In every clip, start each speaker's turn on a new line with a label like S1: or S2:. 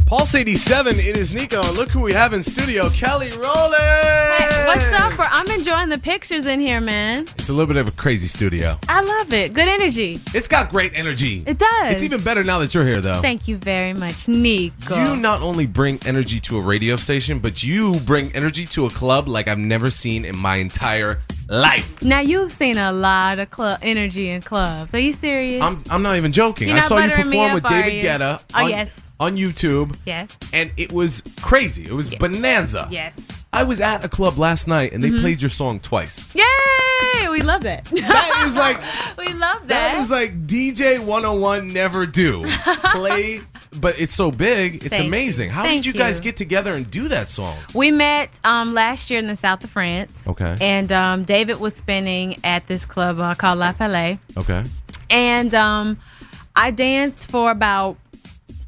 S1: Pulse 87, it is Niko, and look who we have in studio, Kelly Rowland!
S2: Hey, what's up? I'm enjoying the pictures in here, man.
S1: It's a little bit of a crazy studio.
S2: I love it. Good energy.
S1: It's got great energy.
S2: It does.
S1: It's even better now that you're here, though.
S2: Thank you very much, Niko.
S1: You not only bring energy to a radio station, but you bring energy to a club like I've never seen in my entire life.
S2: Now, you've seen a lot of energy in clubs. Are you serious?
S1: I'm not even joking. I saw you perform with David Guetta.
S2: Yes.
S1: On YouTube.
S2: Yes.
S1: And it was crazy. It was bonanza.
S2: Yes.
S1: I was at a club last night and they played your song twice.
S2: Yay! We love that.
S1: That is like
S2: we love that.
S1: That is like DJ 101 never do. Play, but it's so big. It's amazing. How did you guys get together and do that song?
S2: We met last year in the south of France.
S1: Okay.
S2: And David was spinning at this club called La Palais.
S1: Okay.
S2: And I danced for about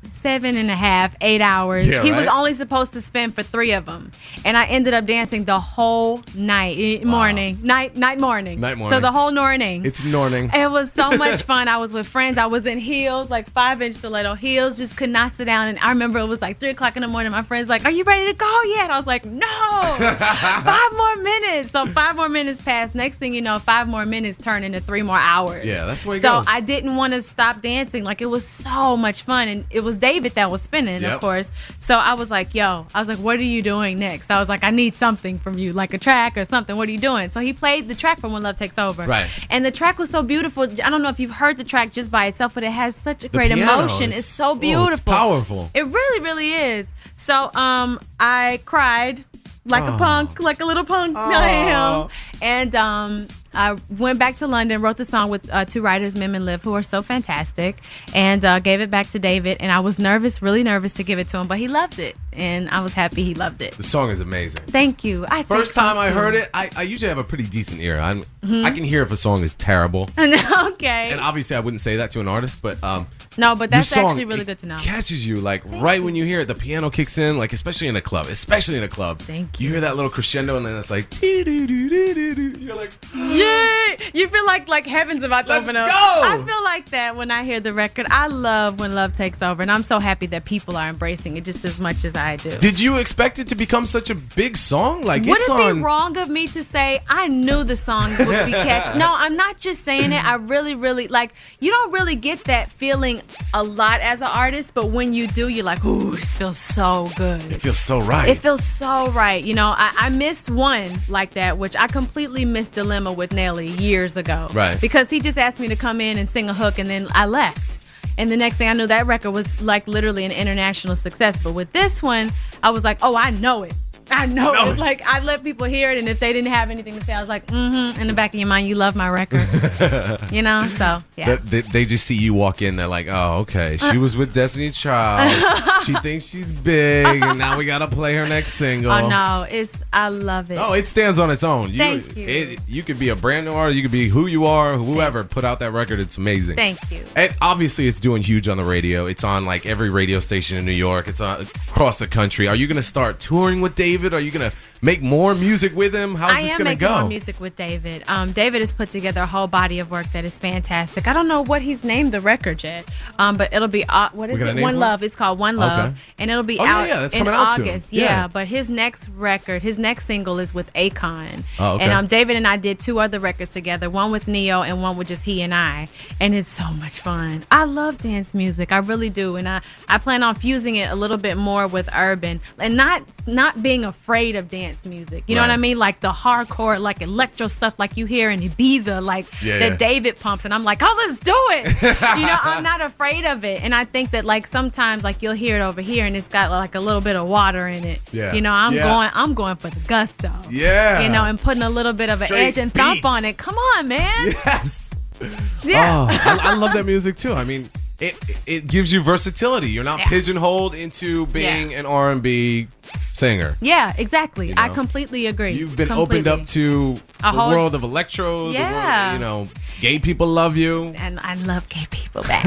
S2: 7.5, 8 hours.
S1: Yeah,
S2: he was only supposed to spin for 3 of them, and I ended up dancing the whole night, morning. So the whole morning.
S1: It's morning.
S2: It was so much fun. I was with friends. I was in heels, like 5-inch stiletto heels. Just could not sit down. And I remember it was like 3 o'clock in the morning. My friends like, "Are you ready to go yet?" I was like, "No, 5 more minutes." So 5 more minutes passed. Next thing you know, 5 more minutes turned into 3 more hours.
S1: Yeah, that's the way it goes.
S2: So I didn't want to stop dancing. Like, it was so much fun, and it was David that was spinning, of course. So I was like, what are you doing next? I was like, I need something from you, like a track or something. What are you doing? So he played the track from When Love Takes Over.
S1: Right.
S2: And the track was so beautiful. I don't know if you've heard the track just by itself, but it has such a great emotion. It's so beautiful.
S1: It's powerful.
S2: It really, really is. So I cried like a punk, like a little punk I am. And I went back to London, wrote the song with 2 writers, Mim and Liv, who are so fantastic, and gave it back to David. And I was nervous, really nervous to give it to him, but he loved it, and I was happy he loved it.
S1: The song is amazing.
S2: Thank you.
S1: First time I heard it, I usually have a pretty decent ear. I can hear if a song is terrible.
S2: Okay.
S1: And obviously I wouldn't say that to an artist, but
S2: no, but that's
S1: song,
S2: actually really good to know.
S1: Catches you like right when you hear it, the piano kicks in, like especially in a club.
S2: Thank you.
S1: You hear that little crescendo, and then it's like you're like,
S2: yay! You feel like heaven's about to open up.
S1: Go!
S2: I feel like that when I hear the record. I love When Love Takes Over, and I'm so happy that people are embracing it just as much as I do.
S1: Did you expect it to become such a big song? Like,
S2: would it be wrong of me to say I knew the song would be catchy? No, I'm not just saying it. I really, really like. You don't really get that feeling a lot as an artist, but when you do, you're like, ooh, this feels so good.
S1: It feels so right.
S2: It feels so right. You know, I missed one like that, which I completely missed Dilemma with Nelly years ago.
S1: Right.
S2: Because he just asked me to come in and sing a hook, and then I left. And the next thing I knew, that record was like literally an international success. But with this one, I was like, oh, I know it. I know it. Like, I let people hear it, and if they didn't have anything to say, I was like, in the back of your mind, you love my record. You know? So, yeah.
S1: They just see you walk in, they're like, oh, okay, she was with Destiny's Child. She thinks she's big, and now we got to play her next single.
S2: Oh, no. I love it.
S1: Oh, it stands on its own.
S2: Thank you.
S1: You could be a brand new artist. You could be who you are, whoever put out that record. It's amazing.
S2: Thank you.
S1: And obviously, it's doing huge on the radio. It's on like every radio station in New York. It's on across the country. Are you going to start touring with David? Are you going to make more music with him? How's this going to go?
S2: I am making more music with David. David has put together a whole body of work that is fantastic. I don't know what he's named the record yet, but it'll be what is it? One Love. It's called One Love, and it'll be out
S1: that's
S2: in
S1: coming out
S2: August.
S1: Soon. Yeah,
S2: but his next record, his next single is with Akon.
S1: Oh, okay.
S2: And David and I did 2 other records together, one with Neo and one with just he and I, and it's so much fun. I love dance music, I really do, and I plan on fusing it a little bit more with urban, and not being afraid of dance music. You know what I mean? Like the hardcore, like electro stuff, like you hear in Ibiza, like that David pumps, and I'm like, oh, let's do it. You know, I'm not afraid of it, and I think that like sometimes like you'll hear it over here, and it's got like a little bit of water in it.
S1: Yeah.
S2: You know, I'm going for the gusto.
S1: Yeah.
S2: You know, and putting a little bit of an edge and thump on it. Come on, man.
S1: Yes.
S2: Yeah.
S1: Oh, I love that music too. I mean, it gives you versatility. You're not pigeonholed into being an R&B singer.
S2: Yeah, exactly.
S1: You know?
S2: I completely agree.
S1: You've been opened up to the world of electros.
S2: Yeah.
S1: The world, gay people love you.
S2: And I love gay people back.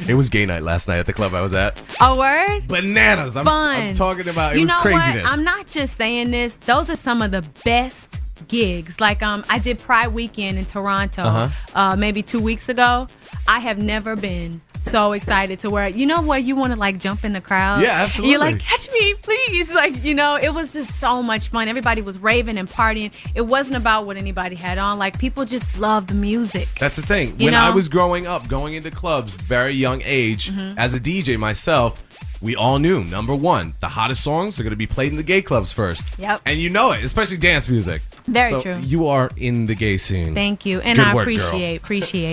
S1: It was gay night last night at the club I was at.
S2: Oh, word?
S1: Bananas. I'm talking about, it was craziness.
S2: What? I'm not just saying this. Those are some of the best gigs. Like I did Pride Weekend in Toronto maybe 2 weeks ago. I have never been so excited to where you want to like jump in the crowd.
S1: Yeah, absolutely.
S2: You're like, catch me, please. Like, it was just so much fun. Everybody was raving and partying. It wasn't about what anybody had on. Like, people just loved the music.
S1: That's the thing. When I was growing up, going into clubs, very young age, as a DJ myself, we all knew, number one, the hottest songs are going to be played in the gay clubs first.
S2: Yep.
S1: And you know it, especially dance music.
S2: Very true.
S1: You are in the gay scene.
S2: Thank you. And
S1: Good
S2: I
S1: work,
S2: appreciate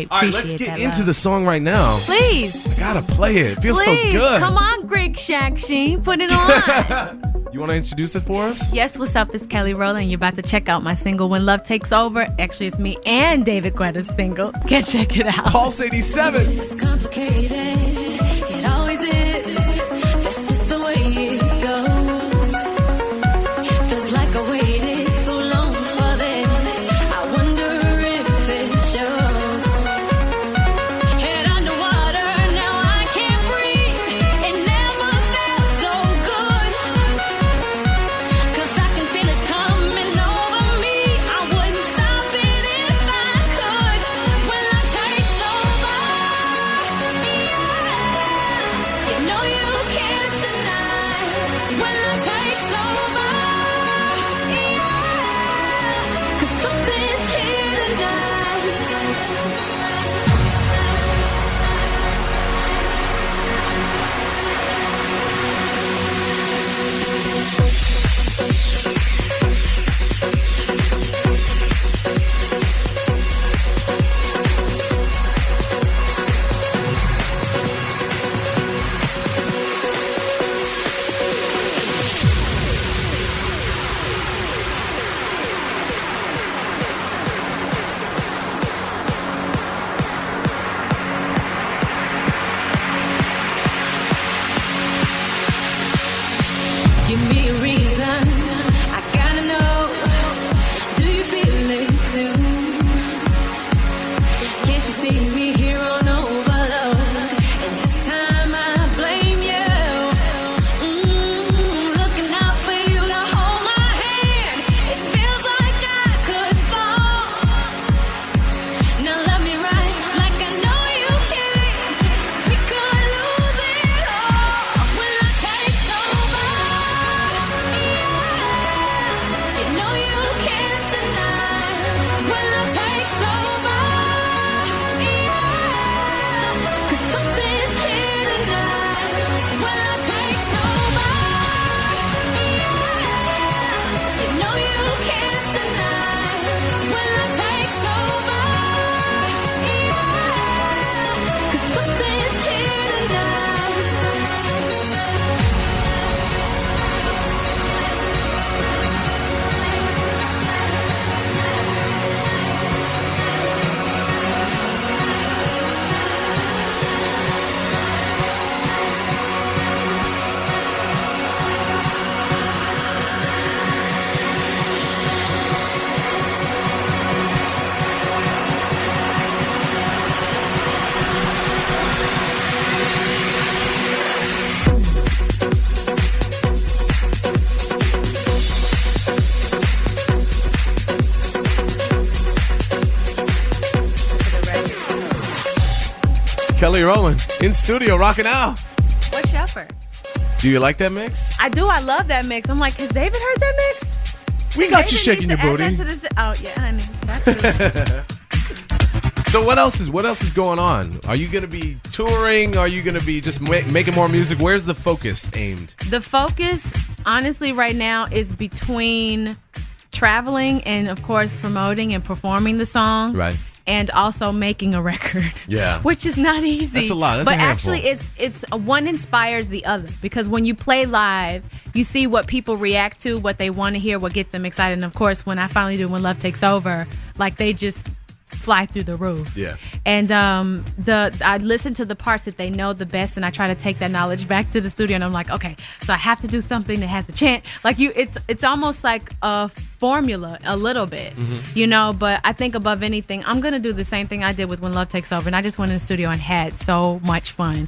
S1: All right, let's get into the song right now.
S2: Please.
S1: I gotta play it. It feels so
S2: Please.
S1: good.
S2: Come on, Greg Sheen. Put it on.
S1: You want to introduce it for us?
S2: Yes, what's up? It's Kelly Rowland. You're about to check out my single, When Love Takes Over. Actually, it's me and David Guetta's single. Go check it out.
S1: Pulse 87.
S3: It's complicated. It always is. That's just the way it goes. Feels like I waited so long for this. I wonder if it shows. Head underwater, now I can't breathe. It never felt so good. 'Cause I can feel it coming over me. I wouldn't stop it if I could. When love takes over, yeah. You know you can't deny. When love takes over, yeah. 'Cause something's here tonight. Give me a reason. I gotta know. Do you feel it too? Can't you see me here on overload? And this time I blame you. Looking out for you to hold my hand. It feels like I could fall. Now love me right, like I know you can. We could lose it all when love takes over. You know you can't deny when love takes over. 'Cause something's here tonight. When love takes over. You know you can't deny when love takes over. 'Cause something's here tonight.
S1: Kelly Rowland in studio rocking out.
S2: What's Shepherd?
S1: Do you like that mix?
S2: I do. I love that mix. I'm like, has David heard that mix?
S1: We got you
S2: David
S1: shaking your
S2: needs to add
S1: booty.
S2: that to this- Oh, yeah, honey. That's it.
S1: So what else is going on? Are you going to be touring? Are you going to be just making more music? Where's the focus aimed?
S2: The focus, honestly, right now is between traveling and, of course, promoting and performing the song.
S1: Right.
S2: And also making a record.
S1: Yeah.
S2: Which is not easy.
S1: That's a lot. That's
S2: but
S1: a handful.
S2: actually, it's one inspires the other. Because when you play live, you see what people react to, what they want to hear, what gets them excited. And, of course, when I finally do When Love Takes Over, like, they just fly through the roof.
S1: Yeah.
S2: And I listen to the parts that they know the best, and I try to take that knowledge back to the studio, and I'm like, okay, so I have to do something that has the chant. Like, it's almost like a formula a little bit, but I think above anything, I'm going to do the same thing I did with When Love Takes Over, and I just went in the studio and had so much fun.